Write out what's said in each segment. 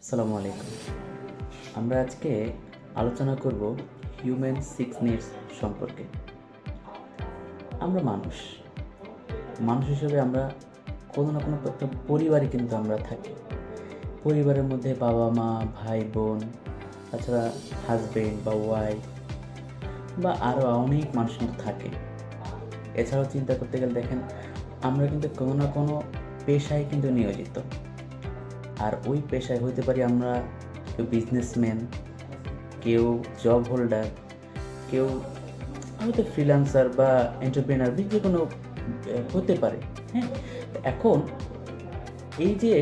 আসসালামু আলাইকুম। আমরা আজকে আলোচনা করব হিউম্যান সিক্স নিডস সম্পর্কে। আমরা মানুষ হিসেবে আমরা কোনো না কোনো একটা পরিবারে কিন্তু আমরা থাকি। পরিবারের মধ্যে বাবা মা, ভাই বোন, তাছাড়া হাজবেন্ড বা ওয়াইফ বা আরও অনেক মানুষ কিন্তু থাকে। এছাড়াও চিন্তা করতে গেলে দেখেন, আমরা কিন্তু কোনো না কোনো পেশায় কিন্তু নিয়োজিত। আর ওই পেশায় হতে পারি আমরা কেউ বিজনেসম্যান, কেউ জব হোল্ডার, কেউ হয়তো ফ্রিল্যান্সার বা এন্টারপ্রেনার, যে কোনো হতে পারে। হ্যাঁ, এখন এই যে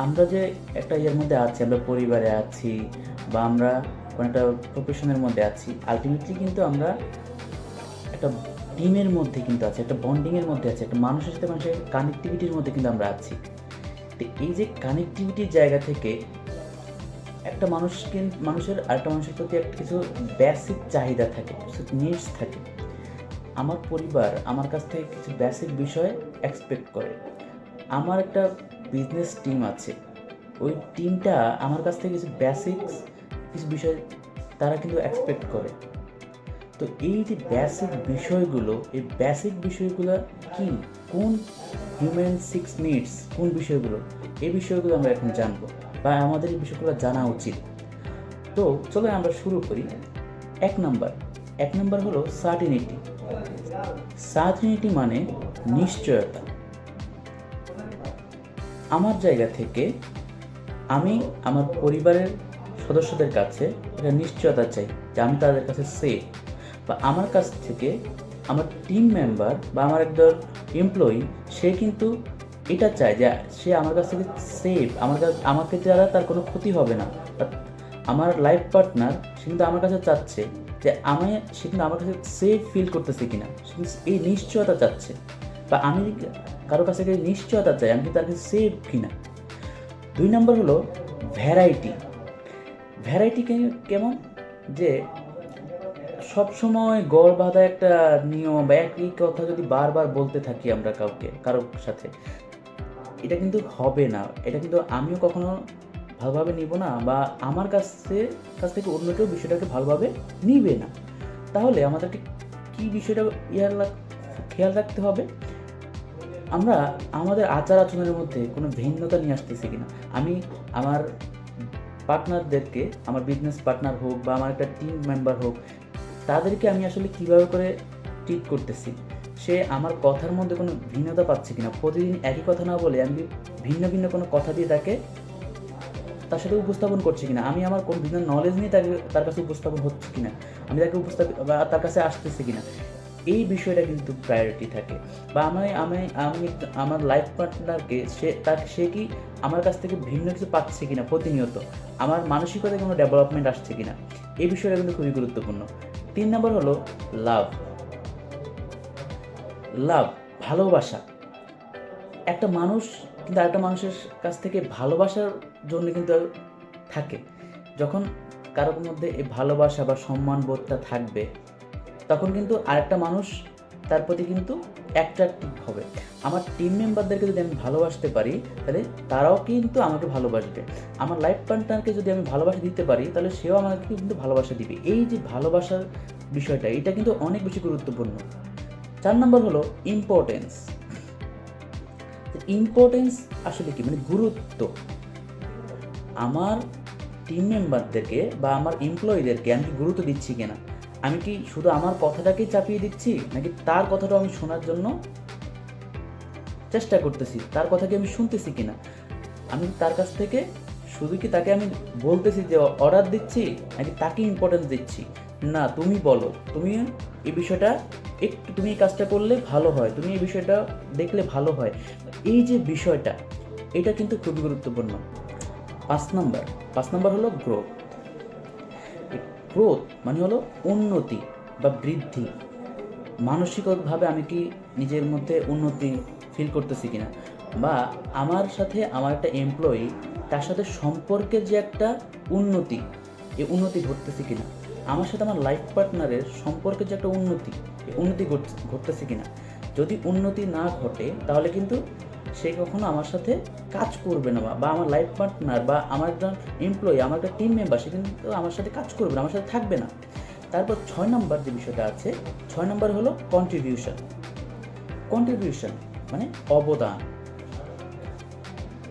আমরা যে একটা ইয়ের মধ্যে আছি, আমরা পরিবারে আছি বা আমরা কোনো একটা প্রফেশনের মধ্যে আছি, আলটিমেটলি কিন্তু আমরা একটা টিমের মধ্যে কিন্তু আছি, একটা বন্ডিংয়ের মধ্যে আছি, একটা মানুষের সাথে মানুষের কানেক্টিভিটির মধ্যে কিন্তু আমরা আছি। তো এই যে কানেক্টিভিটির জায়গা থেকে একটা মানুষের আরেকটা মানুষের প্রতি একটা কিছু বেসিক চাহিদা থাকে, কিছু নিডস থাকে। আমার পরিবার আমার কাছ থেকে কিছু বেসিক বিষয় এক্সপেক্ট করে। আমার একটা বিজনেস টিম আছে, ওই টিমটা আমার কাছ থেকে কিছু কিছু বিষয় তারা কিন্তু এক্সপেক্ট করে। তো এই যে এই বেসিক বিষয়গুলো কি, কোন হিউম্যান সিক্স নিডস, কোন বিষয়গুলো, এই বিষয়গুলো আমরা এখন জানবো বা আমাদের এই বিষয়গুলো জানা উচিত। তো চলো আমরা শুরু করি। এক নাম্বার হলো সার্টিনিটি। সার্টিনিটি মানে নিশ্চয়তা। আমার জায়গা থেকে আমি আমার পরিবারের সদস্যদের কাছে একটা নিশ্চয়তা চাই যে আমি তাদের কাছে সেফ, বা আমার কাছ থেকে আমার টিম মেম্বার বা আমার একজন এমপ্লয়ি সে কিন্তু এটা চায় যে সে আমার কাছ থেকে সেফ, আমাকে দ্বারা তার কোনো ক্ষতি হবে না। আমার লাইফ পার্টনার সে কিন্তু আমার কাছে চাচ্ছে যে সে কিন্তু আমার কাছে সেফ ফিল করতেছে কিনা, সে কিন্তু এই নিশ্চয়তা চাচ্ছে। বা আমি কারো কাছ থেকে নিশ্চয়তা চাই আমি তার কাছে সেফ কিনা। 2 নম্বর হলো ভ্যারাইটি। কেমন, যে সবসময় গড় বাঁধা একটা নিয়ম বা একই কথা যদি বারবার বলতে থাকি আমরা কারোর সাথে, এটা কিন্তু হবে না। এটা কিন্তু আমিও কখনো ভালোভাবে নিব না, বা আমার কাছ থেকে অন্য কেউ বিষয়টাকে ভালোভাবে নিবে না। তাহলে আমাদেরকে কি বিষয়টা খেয়াল রাখতে হবে, আমরা আমাদের আচার আচরণের মধ্যে কোনো ভিন্নতা নিয়ে আসতেছি কিনা। আমি আমার পার্টনারদেরকে, আমার বিজনেস পার্টনার হোক বা আমার একটা টিম মেম্বার হোক, তাদেরকে আমি আসলে কীভাবে করে ট্রিট করতেছি, সে আমার কথার মধ্যে কোনো ভিন্নতা পাচ্ছে কিনা। প্রতিদিন একই কথা না বলে আমি ভিন্ন ভিন্ন কোনো কথা দিয়ে তার সাথে উপস্থাপন করছি কিনা, আমি আমার কোন বিভিন্ন নলেজ নিয়ে তার কাছে উপস্থাপন হচ্ছে কিনা, আমি তার কাছে আসতেছি কিনা, এই বিষয়টা কিন্তু প্রায়োরিটি থাকে। বা আমি আমার লাইফ পার্টনারকে সে কি আমার কাছ থেকে ভিন্ন কিছু পাচ্ছে কিনা, প্রতিনিয়ত আমার মানসিকতায় কোনো ডেভেলপমেন্ট আসছে কিনা, এই বিষয়টা কিন্তু খুবই গুরুত্বপূর্ণ। 3 নম্বর হলো লাভ। ভালোবাসা। একটা মানুষ কিন্তু আরেকটা মানুষের কাছ থেকে ভালোবাসার জন্য কিন্তু থাকে। যখন কারোর মধ্যে এই ভালোবাসা বা সম্মান বোধটা থাকবে, তখন কিন্তু আরেকটা মানুষ তার প্রতি কিন্তু অ্যাট্রাক্টিভ হবে। আমার টিম মেম্বারদেরকে যদি আমি ভালোবাসতে পারি, তাহলে তারাও কিন্তু আমাকে ভালোবাসবে। আমার লাইফ পার্টনারকে যদি আমি ভালোবাসা দিতে পারি, তাহলে সেও আমাকে কিন্তু ভালোবাসা দিবে। এই যে ভালোবাসার বিষয়টা, এটা কিন্তু অনেক বেশি গুরুত্বপূর্ণ। 4 নম্বর হলো ইম্পর্টেন্স আসলে কি, মানে গুরুত্ব। আমার টিম মেম্বারদেরকে বা আমার এমপ্লয়ীদেরকে আমি গুরুত্ব দিচ্ছি কিনা, আমি কি শুধু আমার কথাটাকেই চাপিয়ে দিচ্ছি, নাকি তার কথাটা আমি শোনার জন্য চেষ্টা করতেছি, তার কথা কি আমি শুনতেছি কিনা। আমি তার কাছ থেকে শুধু কি তাকে আমি বলতেছি যে অর্ডার দিচ্ছি, নাকি তাকে ইম্পর্টেন্স দিচ্ছি, না তুমি বলো, তুমি এই বিষয়টা তুমি এই কাজটা করলে ভালো হয়, তুমি এই বিষয়টা দেখলে ভালো হয়। এই যে বিষয়টা, এটা কিন্তু খুবই গুরুত্বপূর্ণ। 5 নাম্বার হলো গ্রোথ মানে হলো উন্নতি বা বৃদ্ধি। মানসিকভাবে আমি কি নিজের মধ্যে উন্নতি ফিল করতেছি কিনা, বা আমার সাথে আমার একটা এমপ্লয়ি, তার সাথে সম্পর্কের যে একটা উন্নতি, এই উন্নতি ঘটতেছে কিনা। আমার সাথে আমার লাইফ পার্টনারের সম্পর্কের যে একটা উন্নতি ঘটতেছে কিনা। যদি উন্নতি না ঘটে, তাহলে কিন্তু সে কখনো আমার সাথে কাজ করবে না, বা আমার লাইফ পার্টনার বা আমার একজন এমপ্লয়ি, আমার একটা টিম মেম্বার, সে কিন্তু আমার সাথে কাজ করবে না, আমার সাথে থাকবে না। তারপর 6 নম্বর যে বিষয়টা আছে, 6 নম্বর হলো কন্ট্রিবিউশন। কন্ট্রিবিউশন মানে অবদান।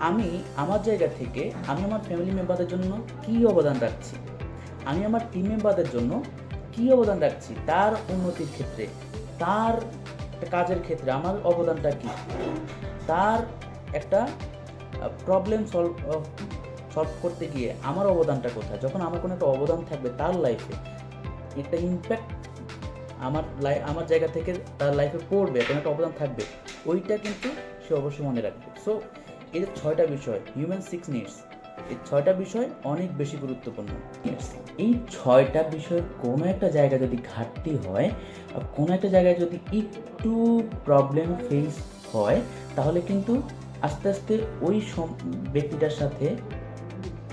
আমি আমার জায়গা থেকে আমি আমার ফ্যামিলি মেম্বারদের জন্য কী অবদান রাখছি, আমি আমার টিম মেম্বারদের জন্য কী অবদান রাখছি, তার উন্নতির ক্ষেত্রে, তার কাজের ক্ষেত্রে আমার অবদানটা কী, তার একটা প্রবলেম সলভ করতে গিয়ে আমার অবদানটা কোথায়। যখন আমার কোনো একটা অবদান থাকবে তার লাইফে, একটা ইম্প্যাক্ট আমার জায়গা থেকে তার লাইফে পড়বে, কোনো একটা অবদান থাকবে, ওইটা কিন্তু সে অবশ্যই মনে রাখবে। সো এই যে 6টা বিষয়, হিউম্যান 6 নিডস, এই 6টা বিষয় অনেক বেশি গুরুত্বপূর্ণ। এই 6টা বিষয়ের কোনো একটা জায়গায় যদি ঘাটতি হয়, কোনো একটা জায়গায় যদি একটু প্রবলেম ফেস হয়, তাহলে কিন্তু আস্তে আস্তে ওই ব্যক্তিটার সাথে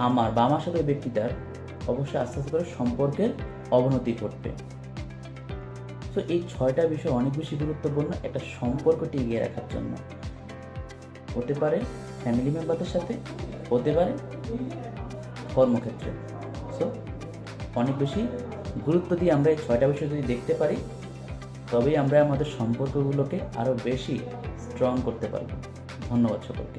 আমার সাথে ওই ব্যক্তিটার অবশ্যই আস্তে আস্তে করে সম্পর্কের অবনতি ঘটবে। সো এই 6টা বিষয় অনেক বেশি গুরুত্বপূর্ণ একটা সম্পর্ক টিকিয়ে রাখার জন্য। হতে পারে ফ্যামিলি মেম্বারদের সাথে, হতে পারে কর্মক্ষেত্রে। সো অনেক বেশি গুরুত্ব দিয়ে আমরা এই 6টা বিষয় যদি দেখতে পারি, তবেই আমরা আমাদের সম্পর্কগুলোকে আরও বেশি স্ট্রং করতে পারব। ধন্যবাদ সকলকে।